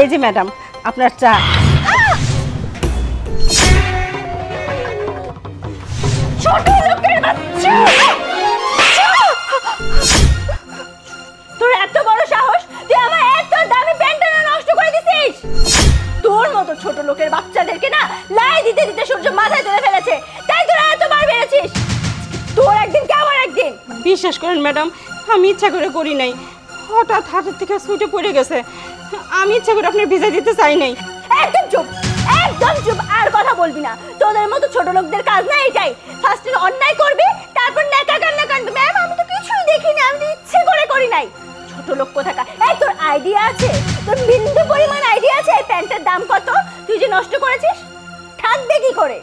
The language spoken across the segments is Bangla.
এই যে ম্যাডাম আপনার চা। ছোট লোকের বাচ্চা, তোর এত বড় সাহস, তুই আমার এত দামি প্যান্টটা নষ্ট করে দিছিস। তোর মতো ছোট লোকের বাচ্চাদেরকে না লাই দিতে দিতে সূর্য মাথায় তুলে ফেলেছে, তাই তোরা এতবার বেড়েছিস। তোর একদিন কে আমার একদিন। বিশ্বাস করেন ম্যাডাম, আমি ইচ্ছা করে করি নাই, হঠাৎ হাতের থেকে ছুটে পড়ে গেছে। আমি ইচ্ছা করে আপনার ভিজা দিতে চাই নাই। একদম চুপ, একদম চুপ, আর কথা বলবি না। তোদের মতো ছোট লোকদের কাজ না এটাই, ফার্স্টে অন্যায় করবি তারপর নেকা কান্না কাটবি। ম্যাম আমি তো কিছুই দেখিনি, আমি তো ইচ্ছে করে করি নাই। ছোট লোক কোথাকার। এই তোর আইডিয়া আছে, তোর বিন্দু পরিমাণ আইডিয়া আছে এই প্যান্টের দাম কত তুই যে নষ্ট করেছিস? থাকবে কি করে,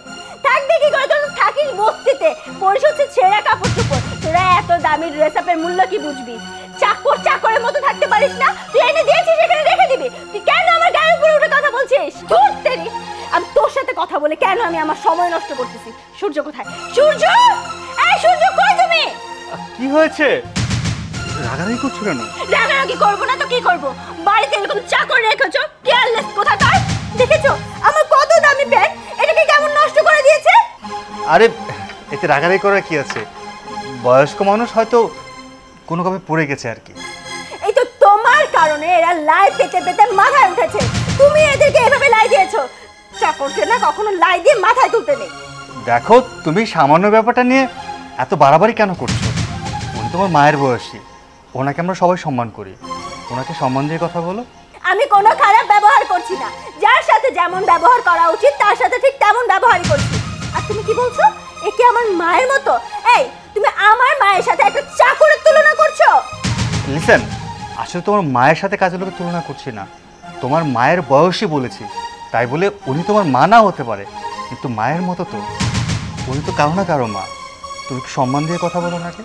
থাকবে কি করে? তোর থাকিস বস্তিতে, পরিস হচ্ছে ছেঁড়া কাপড় চোপড়। তোরা এত দামি ড্রেস আপের মূল্য কি বুঝবি? চাকর চাকরের মতো থাকতে পারিস না? তুই এনে দিয়েছিস এখানে রেখে দিবি, তুই কেন আমার গায়ের উপরে উঠে কথা বলছিস? ধুত্তেরি, আমি তোর সাথে কথা বলে কেন আমি আমার সময় নষ্ট করতেছি? সূর্য কোথায়? সূর্য, এই সূর্য কই তুমি? কি হয়েছে? রাগারাগি করছো কেন? রাগারাগি করবো না তো কি করবো? বাড়িতে এরকম চাকর রেখেছো, কেয়ারলেস কোথাকার। দেখেছো আমার কত দামি প্যান্ট, এটাকে কেমন নষ্ট করে দিয়েছে। আরে এতে রাগারাগি করার কি আছে? বয়স্ক মানুষ হয়তো কোনো ভাবে পড়ে গেছে আর কি। এই তো তোমার কারণে এরা লাই পেতে পেতে মাথায় উঠেছে। তুমি এদেরকে এভাবে লাই দিয়েছো। চাকরকে না কখনো লাই দিয়ে মাথায় তুলতে নেই। দেখো তুমি সামান্য ব্যাপারটা নিয়ে এত বাড়াবাড়ি কেন করছো? উনি তোমার মায়ের বয়সী, ওনাকে আমরা সবাই সম্মান করি, ওনাকে সম্মান দিয়ে কথা বলো। আমি কোনো খারাপ ব্যবহার করছি না, যার সাথে যেমন ব্যবহার করা উচিত তার সাথে ঠিক তেমন ব্যবহারই করছি। আর তুমি কি বলছো একে আমার মায়ের মতো? এই তুমি আমার মায়ের সাথে একটা চাকরের তুলনা করছো। লিসেন, আসলে তোমার মায়ের সাথে কাজের লোকের তুলনা করছি না, তোমার মায়ের বয়সই বলেছি। তাই বলে উনি তোমার মা না হতে পারে, কিন্তু মায়ের মতো তো উনি তো কারো না কারো মা। তুমি কি সম্মান দিয়ে কথা বলো নাকি?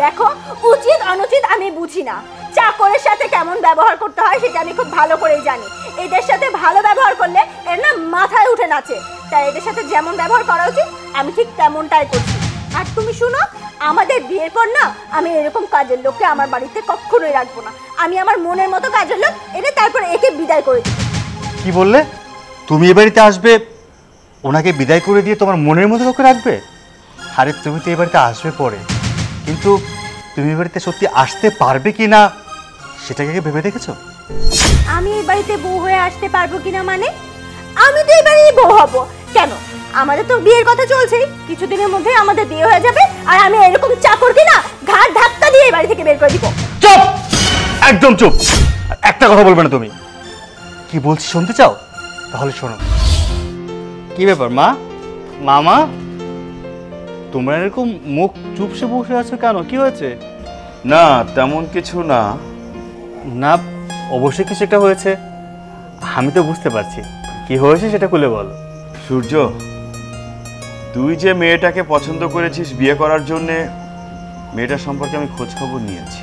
দেখো উচিত অনুচিত আমি বুঝি না, চাকরের সাথে কেমন ব্যবহার করতে হয় সেটা আমি খুব ভালো করেই জানি। এদের সাথে ভালো ব্যবহার করলে এর না মাথায় উঠে নাচে, তাই এদের সাথে যেমন ব্যবহার করা উচিত আমি ঠিক তেমনটাই করছি। আর তুমি শুনো, আমাদের বিয়ের পর না আমি এরকম কাজের লোককে আমার বাড়িতে কখনোই রাখবো না। আমি আমার মনের মতো কাজের লোক এনে তারপর একে বিদায় করে দেব। কি বললে? তুমি এ বাড়িতে আসবে, ওনাকে বিদায় করে দিয়ে তোমার মনের মতো লোকে রাখবে? আরে তুমি তো এ বাড়িতে আসবে পরে, কিন্তু তুমি এ বাড়িতে সত্যি আসতে পারবে কি না সেটাকে ভেবে দেখেছো? আমি এই বাড়িতে বউ হয়ে আসতে পারবো কিনা মানে? আমি তো এই বাড়ির বউ হব কেন? আমাদের তো বিয়ের কথা চলছে, কিছুদিনের মধ্যে আমাদের বিয়ে হয়ে যাবে। আর আমি এরকম চাকর কিনা ঘাট ধাক্কা দিয়ে এই বাড়ি থেকে বের করে দিব। চুপ, একদম চুপ, একটা কথা বলবে না। তুমি কি বলছি শুনতে চাও? তাহলে শোনো। কি ব্যাপার মা, মামা, তোমরা এরকম মুখ চুপসে বসে আছো কেন? কি হয়েছে? না তেমন কিছু না। না অবশ্যই কিছু একটা হয়েছে, আমি তো বুঝতে পারছি। কি হয়েছে সেটা খুলে বলো। সূর্য, তুই যে মেয়েটাকে পছন্দ করেছিস বিয়ে করার জন্যে, মেয়েটার সম্পর্কে আমি খোঁজ খবর নিয়েছি।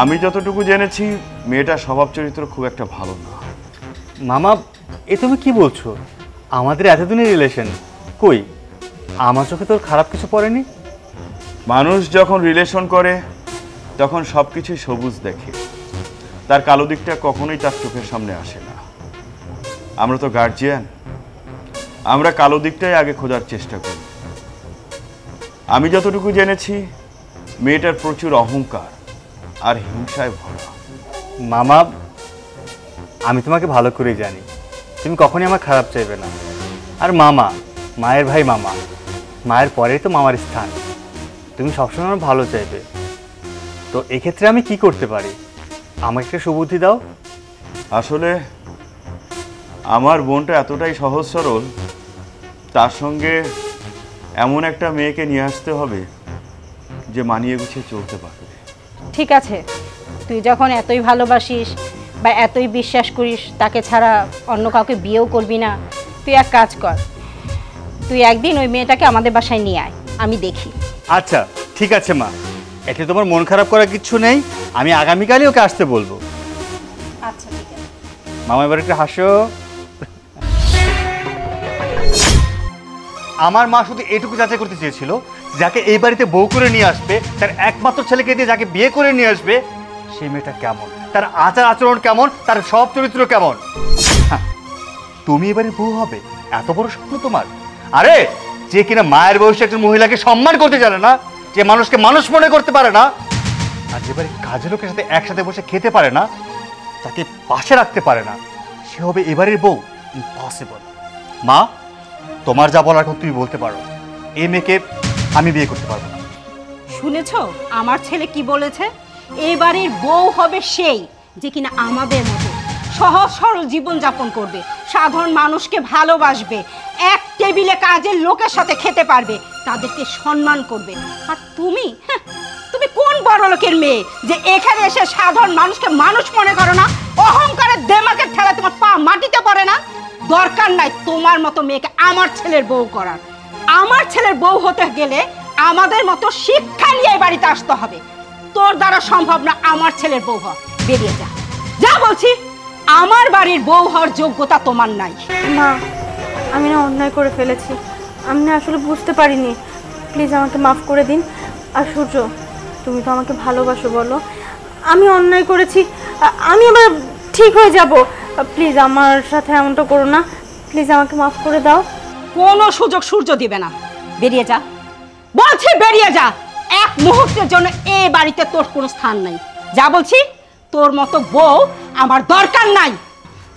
আমি যতটুকু জেনেছি মেয়েটার স্বভাব চরিত্র খুব একটা ভালো না। মামা এ তুমি কি বলছো? আমাদের এতদিনের রিলেশন, কই আমার চোখে তোর খারাপ কিছু পড়েনি। মানুষ যখন রিলেশন করে তখন সব কিছুই সবুজ দেখে, তার কালো দিকটা কখনোই তার চোখের সামনে আসে না। আমরা তো গার্জিয়ান, আমরা কালো দিকটাই আগে খোঁজার চেষ্টা করি। আমি যতটুকু জেনেছি মেয়েটার প্রচুর অহংকার আর হিংসায় ভরা। মামা আমি তোমাকে ভালো করেই জানি, তুমি কখনই আমার খারাপ চাইবে না। আর মামা মায়ের ভাই, মামা মায়ের পরেই তো মামার স্থান। তুমি সবসময় আমার ভালো চাইবে, তো এক্ষেত্রে আমি কি করতে পারি? আমাকে একটা সুবুদ্ধি দাও। আসলে আমার বোনটা এতটাই সহজ সরল, তার সঙ্গে এমন একটা মেয়েকে নিয়ে আসতে হবে যে মানিয়ে গুছিয়ে চলতে পারবে। ঠিক আছে, তুই যখন এতই ভালোবাসিস বা এতই বিশ্বাস করিস তাকে ছাড়া অন্য কাউকে বিয়েও করবি না, তুই এক কাজ কর, তুই একদিন ওই মেয়েটাকে আমাদের বাসায় নিয়ে আয়, আমি দেখি। আচ্ছা ঠিক আছে মা, এতে তোমার মন খারাপ করার কিচ্ছু নেই, আমি আগামীকালই ওকে আসতে বলবো। আচ্ছা ঠিক আছে মামা এবার একটু হাসো। আমার মা শুধু এটুকু যাচাই করতে চেয়েছিল, যাকে এই বাড়িতে বউ করে নিয়ে আসবে, তার একমাত্র ছেলেকে দিয়ে যাকে বিয়ে করে নিয়ে আসবে, সেই মেয়েটা কেমন। তার আচার আচরণ কেমন, তার সব চরিত্র কেমন। হ্যাঁ, তুমি এবারে বউ হবে, এত বড় স্বপ্ন তোমার? আরে যে কিনা মায়ের বয়সে একজন মহিলাকে সম্মান করতে জানে না, যে মানুষকে মানুষ মনে করতে পারে না, আর যেবারে কাজের লোকের সাথে একসাথে বসে খেতে পারে না, তাকে পাশে রাখতে পারে না, সে হবে এবারের বউ? ইম্পসিবল। মা, তোমার যা বলার এখন তুমি বলতে পারো, এই মেয়েকে আমি বিয়ে করতে পারবো না। শুনেছো আমার ছেলে কি বলেছে? এবারের বউ হবে সেই যে কিনা আমাদের মতো সহজ সরল জীবন যাপন করবে, সাধারণ মানুষকে ভালোবাসবে, এক টেবিলে কাজের লোকের সাথে খেতে পারবে, তাদেরকে সম্মান করবে। আর তুমি তুমি কোন বড় লোকের মেয়ে যে এখানে এসে সাধারণ মানুষকে মানুষ মনে করো না? অহংকারের দেমাকের ঠেলা তোমার পা মাটিতে পড়ে না? দরকার নাই তোমার মতো মেয়েকে আমার ছেলের বউ করার। আমার ছেলের বউ হতে গেলে আমাদের মতো শিক্ষা নিয়ে বাড়িতে আসতে হবে। তোর দ্বারা সম্ভব না আমার ছেলের বউ হওয়া। বেরিয়ে যা, যা বলছি। আমার বাড়ির বউ হওয়ার যোগ্যতা তোমার নাই। মা, আমি না অন্যায় করে ফেলেছি, আমি না আসলে বুঝতে পারিনি, প্লিজ আমাকে মাফ করে দিন। আর সূর্য, তুমি তো আমাকে ভালোবাসো, বলো আমি অন্যায় করেছি, আমি আবার ঠিক হয়ে যাব, প্লিজ আমার সাথে এমনটা করো না, প্লিজ আমাকে মাফ করে দাও। কোনো সুযোগ সূর্য দিবে না। বেরিয়ে যা বলছি, বেরিয়ে যা। এক মুহূর্তের জন্য এই বাড়িতে তোর কোনো স্থান নাই। যা বলছি, তোর মতো বউ আমার দরকার নাই।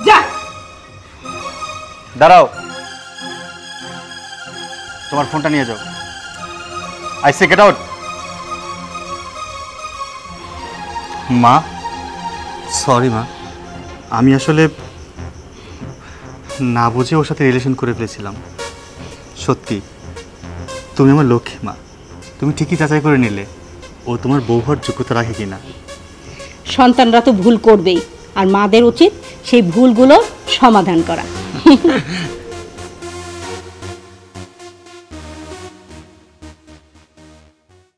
যা। দাঁড়াও, তোমার ফোনটা নিয়ে যাও। I say get out. মা, সরি মা, আমি আসলে না বুঝে ওর সাথে রিলেশন করে ফেলেছিলাম। সত্যি তুমি আমার লক্ষ্মী মা, তুমি ঠিকই যাচাই করে নিলে ও তোমার বউ হওয়ার যোগ্যতা রাখে কিনা। সন্তানরা তো ভুল করবেই, আর মাদের উচিত সেই ভুলগুলো সমাধান করা।